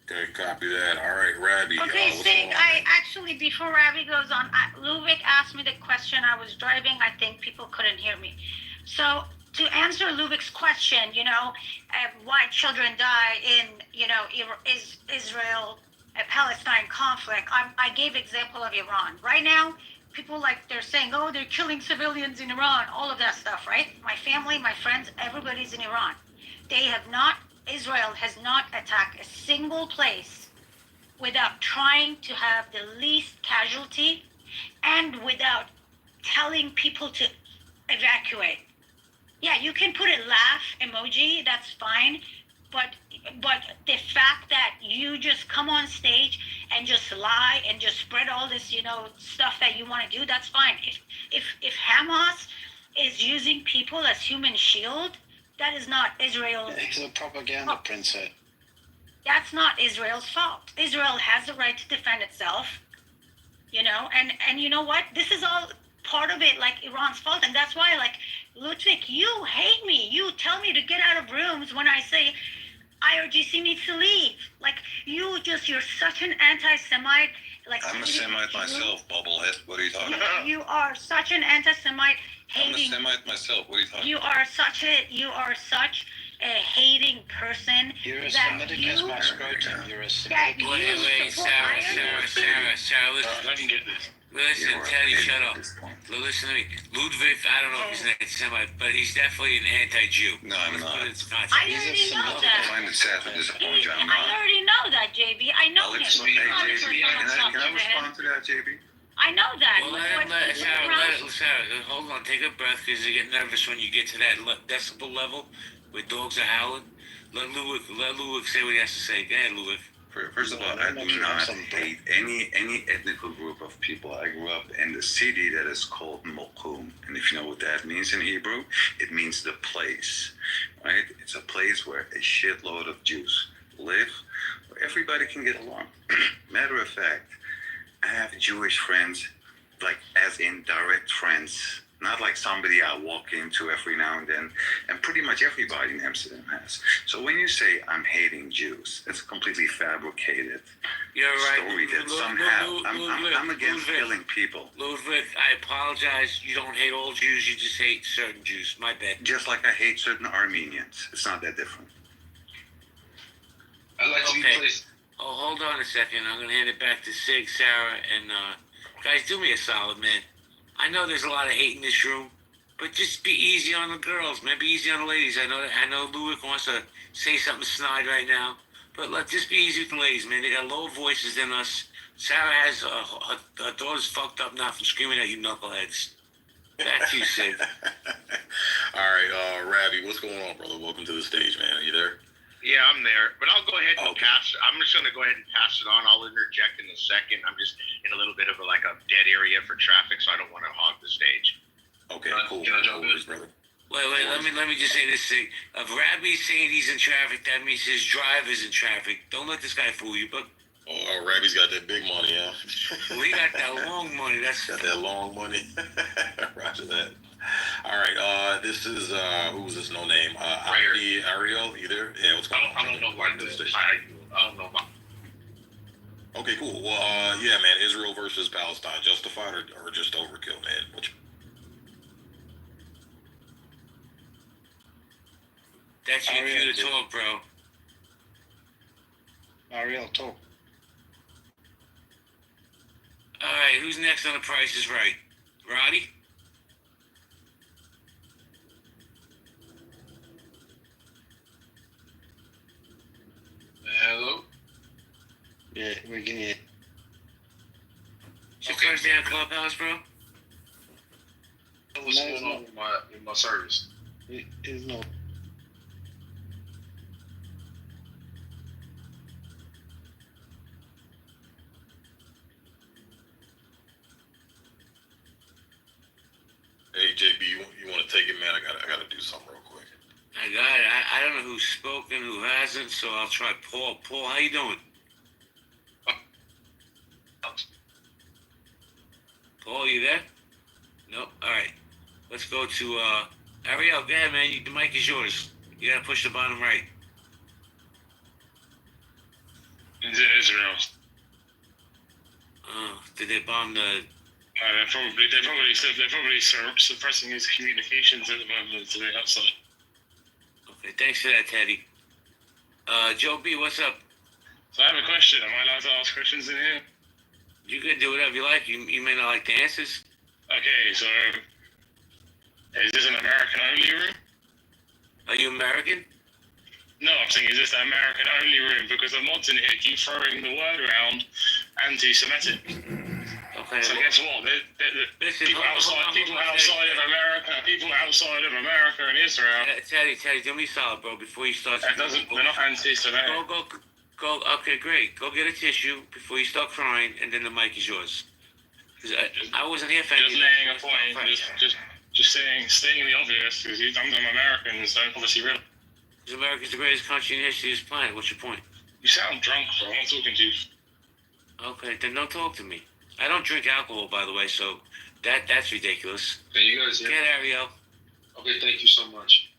Okay, copy that. All right, Rabbi. Okay, what's Sig, going on, I man? actually, before Ravi goes on, Ludwig asked me the question. I was driving. I think people couldn't hear me. So to answer Ludwig's question, why children die in, Israel-Palestine conflict, I gave example of Iran. Right now, people they're saying, oh, they're killing civilians in Iran, all of that stuff, right? My family, my friends, everybody's in Iran. Israel has not attacked a single place without trying to have the least casualty and without telling people to evacuate. Yeah, you can put a laugh emoji, that's fine, but the fact that you just come on stage and just lie and just spread all this, stuff that you want to do, that's fine. If Hamas is using people as human shield, that is not Israel. He's a propaganda princess. That's not Israel's fault. Israel has the right to defend itself, and you know what? This is all part of it, Iran's fault, and that's why, Ludwig, you hate me. You tell me to get out of rooms when I say IRGC needs to leave. You're such an anti-Semite. I'm a Semite myself, bubblehead. What are you talking about? You are such an anti-Semite hating. I'm a Semite myself. What are you talking You about? you are such a hating person. You're as that Semitic as my scrotum. You're as that Semitic. Wait, Sarah, listen, Teddy, shut up. Listen to me. Ludwig, I don't know if he's an anti-Semite, but he's definitely an anti-Jew. No, I'm not. I already know that. I find it sad to disappoint you. I'm I not. already know that, JB. I know I'll him. explain. Hey, He's JB, can I respond to that, JB? I know that. Well, Sarah, hold on, take a breath, because you get nervous when you get to that decibel level where dogs are howling. Let Ludwig say what he has to say. Go ahead, Ludwig. First of all, I do not hate any ethnic group of people. I grew up in the city that is called Mokum, and if you know what that means in Hebrew, it means the place, right? It's a place where a shitload of Jews live, where everybody can get along. Matter of fact, I have Jewish friends, as in direct friends, not like somebody I walk into every now and then, and pretty much everybody in Amsterdam has. So when you say I'm hating Jews, it's a completely fabricated story that somehow I'm against killing people. Ludwig, I apologize. You don't hate all Jews. You just hate certain Jews. My bad. Just like I hate certain Armenians. It's not that different. I'd like to be placed. Oh, hold on a second. I'm going to hand it back to Sig, Sarah, and guys, do me a solid, man. I know there's a lot of hate in this room, but just be easy on the girls, man. Be easy on the ladies. I know Ludwig wants to say something snide right now, but just be easy with the ladies, man. They got lower voices than us. Sarah has her daughter's fucked up now from screaming at you knuckleheads. Back to you, Sig. All right, Rabbi, what's going on, brother? Welcome to the stage, man. Are you there? Yeah, I'm there, but I'll go ahead and pass. I'm just going to go ahead and pass it on. I'll interject in a second. I'm just in a little bit of a dead area for traffic, so I don't want to hog the stage. Okay, cool. Can I jump in? Brother. Wait, let me just say this thing. If Rabbi's saying he's in traffic, that means his driver's in traffic. Don't let this guy fool you, but... Oh, Rabbi's got that big money, huh? Well, he got that long money. That's got that long money. Roger that. All right, this is, who's this? No name. Ariel, either? Yeah, what's going on? I don't know why this is. I don't know about. Okay, cool. Well, yeah, man, Israel versus Palestine, justified or just overkill, man? That's your cue to talk, bro. Ariel, talk. All right, who's next on The Price is Right? Roddy? Hello? Yeah, we can hear. It's your first day on Clubhouse, bro? What's going on with my service? It's not. Hey JB, you want to take it, man? I gotta do something real quick. I got it. I don't know who's spoken, who hasn't, so I'll try Paul. Paul, how you doing? Paul, you there? Nope. All right. Let's go to Ariel. Go ahead, man. The mic is yours. You gotta push the bottom right. It's in Israel. Did they bomb the? They're probably suppressing his communications at the moment today outside. Okay, thanks for that, Teddy. Joe B, what's up? So I have a question. Am I allowed to ask questions in here? You can do whatever you like. You may not like the answers. Okay, so is this an American only room? Are you American? No, I'm saying is this an American only room because the mods in here keep throwing the word around anti-Semitic. Okay. So guess what? People outside of America and Israel. Teddy, do me a solid, bro. Before you start. They're not anti-Semitic. Go. Okay, great. Go get a tissue before you start crying, and then the mic is yours. Because I wasn't here for just laying a point. Just stating the obvious. Because I'm Americans don't obviously realize. Because America's the greatest country in the history of this planet. What's your point? You sound drunk, bro. I'm not talking to you. Okay, then don't talk to me. I don't drink alcohol, by the way, so that's ridiculous. Okay, you guys here? Get Ariel. Okay, thank you so much.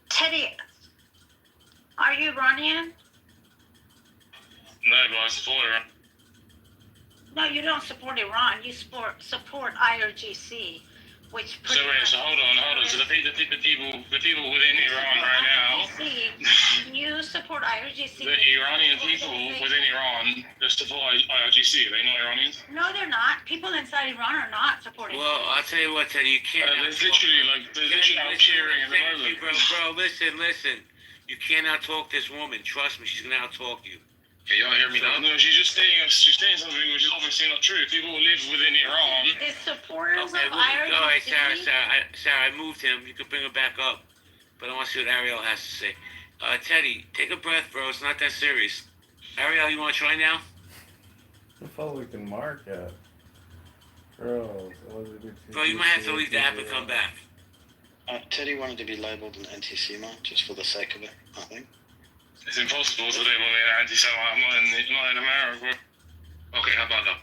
Teddy, are you Iranian? No, but I support Iran. No, you don't support Iran. You support IRGC, which. So hold on. So the people within Iran right now. You support IRGC. The Iranian people within Iran just support IRGC. Are they not Iranians? No, they're not. People inside Iran are not supporting. Well, I'll tell you what, Teddy, you can't. There's literally out cheering at the moment. Bro, listen. You can't out-talk this woman. Trust me, she's gonna out-talk you. Can y'all hear me now? No, she's saying something which is obviously not true. People who live within Iran. The supporters of All IRGC. right, Sarah, I moved him. You can bring him back up. But I want to see what Ariel has to say. Teddy, take a breath, bro. It's not that serious. Ariel, you want to try now? The fuck we can mark at? Bro, you might have to leave the app and come back. Teddy wanted to be labelled an anti-Semite just for the sake of it, I think. It's impossible to label me an anti-Semite. I'm not in America. Okay, how about now?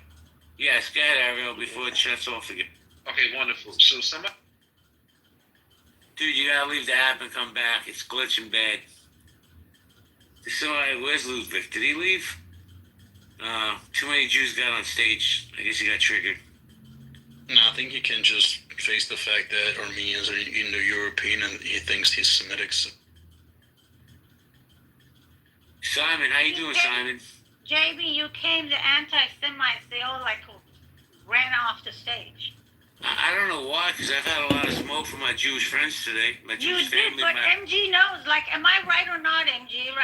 Yes, go ahead, Ariel, before it shuts off again. Okay, wonderful. So somebody... Dude, you gotta leave the app and come back. It's glitching bad. Where's Ludwig? Did he leave? Too many Jews got on stage. I guess he got triggered. No, I think he can just face the fact that Armenians are Indo-European and he thinks he's Semitic. So. Simon, how you doing, Simon? JB, you came, the anti-Semites, they all ran off the stage. I don't know why, because I've had a lot of smoke from my Jewish friends today. My Jewish you family. did, but MG knows. Am I right or not, MG?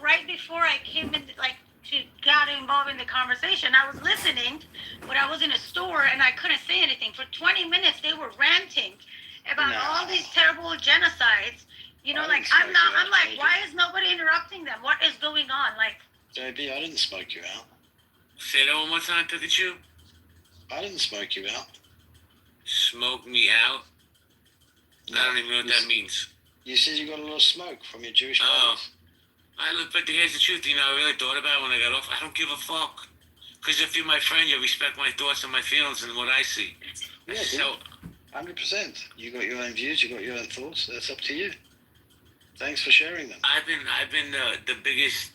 Right before I came in, got involved in the conversation, I was listening, but I was in a store and I couldn't say anything. For 20 minutes, they were ranting about all these terrible genocides. I'm like, why is nobody interrupting them? What is going on? JB, I didn't smoke you out. Say that one more time, Pikachu. I didn't smoke you out. Smoke me out? No, I don't even know what that means. You said you got a little smoke from your Jewish buddies. But here's the truth, I really thought about it when I got off. I don't give a fuck. Because if you're my friend, you respect my thoughts and my feelings and what I see. Yeah, so, 100%. You got your own views, you got your own thoughts. That's up to you. Thanks for sharing them. I've been the biggest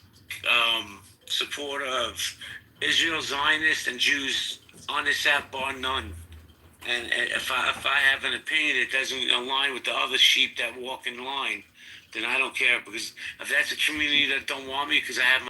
supporter of Israel, Zionists, and Jews on this app, bar none. And if I have an opinion that doesn't align with the other sheep that walk in line, then I don't care. Because if that's a community that don't want me because I have my